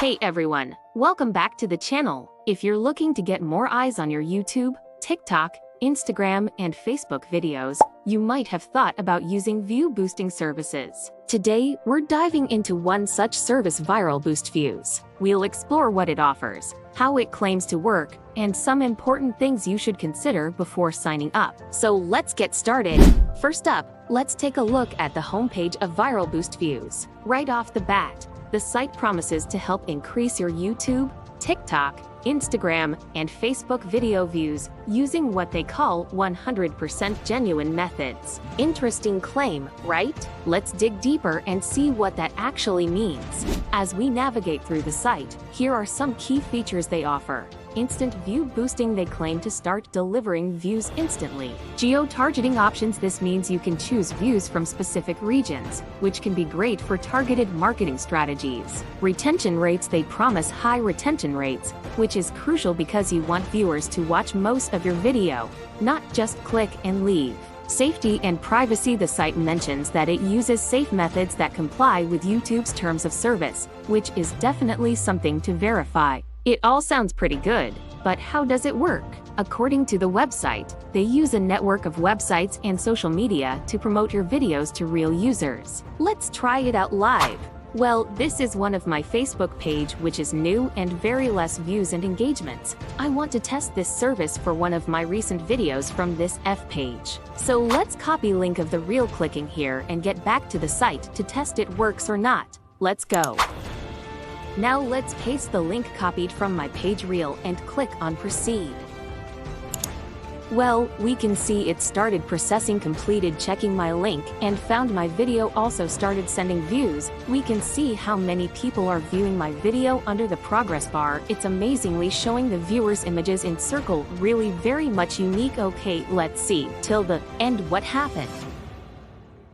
Hey everyone, welcome back to the channel. If you're looking to get more eyes on your YouTube, TikTok, Instagram, and Facebook videos, you might have thought about using view boosting services. Today, we're diving into one such service, ViralBoostViews. We'll explore what it offers, how it claims to work, and some important things you should consider before signing up. So let's get started. First up, let's take a look at the homepage of ViralBoostViews. Right off the bat, the site promises to help increase your YouTube, TikTok, Instagram, and Facebook video views using what they call 100% genuine methods. Interesting claim, right? Let's dig deeper and see what that actually means. As we navigate through the site, here are some key features they offer. Instant view boosting. They claim to start delivering views instantly. Geo-targeting options. This means you can choose views from specific regions, which can be great for targeted marketing strategies. Retention rates. They promise high retention rates, which is crucial because you want viewers to watch most of your video, not just click and leave. Safety and privacy. The site mentions that it uses safe methods that comply with YouTube's terms of service, which is definitely something to verify. It all sounds pretty good, but how does it work? According to the website, they use a network of websites and social media to promote your videos to real users. Let's try it out live. Well, this is one of my Facebook page, which is new and very less views and engagements. I want to test this service for one of my recent videos from this F page. So let's copy link of the reel, clicking here, and get back to the site to test it works or not. Let's go. Now let's paste the link copied from my page reel and click on proceed. Well, we can see it started processing, completed checking my link, and found my video also started sending views. We can see how many people are viewing my video under the progress bar. It's amazingly showing the viewers' images in circle, really very much unique. Okay, let's see till the end what happened.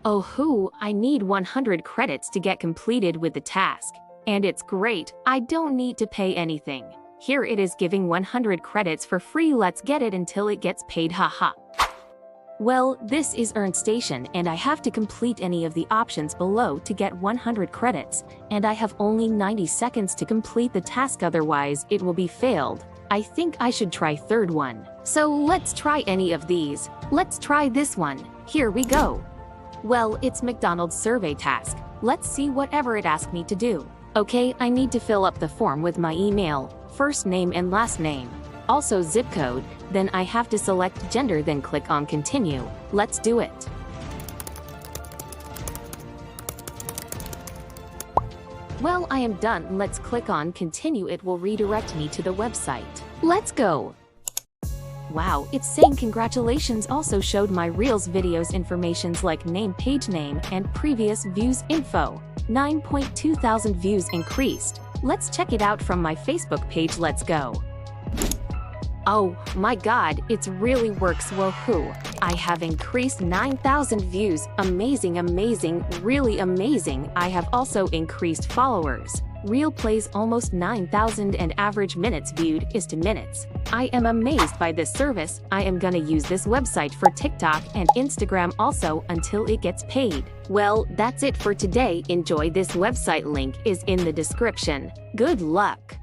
Oh, I need 100 credits to get completed with the task. And it's great, I don't need to pay anything. Here it is giving 100 credits for free. Let's get it until it gets paid, haha. Well, this is Earn Station and I have to complete any of the options below to get 100 credits, and I have only 90 seconds to complete the task, otherwise it will be failed. I think I should try third one. So let's try any of these. Let's try this one. Here we go. Well, it's McDonald's survey task. Let's see whatever it asked me to do. Okay, I need to fill up the form with my email, first name and last name, also zip code, then I have to select gender, then click on continue. Let's do it. Well, I am done. Let's click on continue. It will redirect me to the website. Let's go. Wow, it's saying congratulations. Also showed my reels videos informations like name, page name, and previous views info. 9.2 thousand views increased. Let's check it out from my Facebook page. Let's go. Oh my god, it really works. Woohoo! I have increased 9,000 views. Amazing, really amazing. I have also increased followers. Reel plays almost 9,000 and average minutes viewed is 2 minutes. I am amazed by this service. I am gonna use this website for TikTok and Instagram also until it gets paid. Well, that's it for today. Enjoy this website. Link is in the description. Good luck!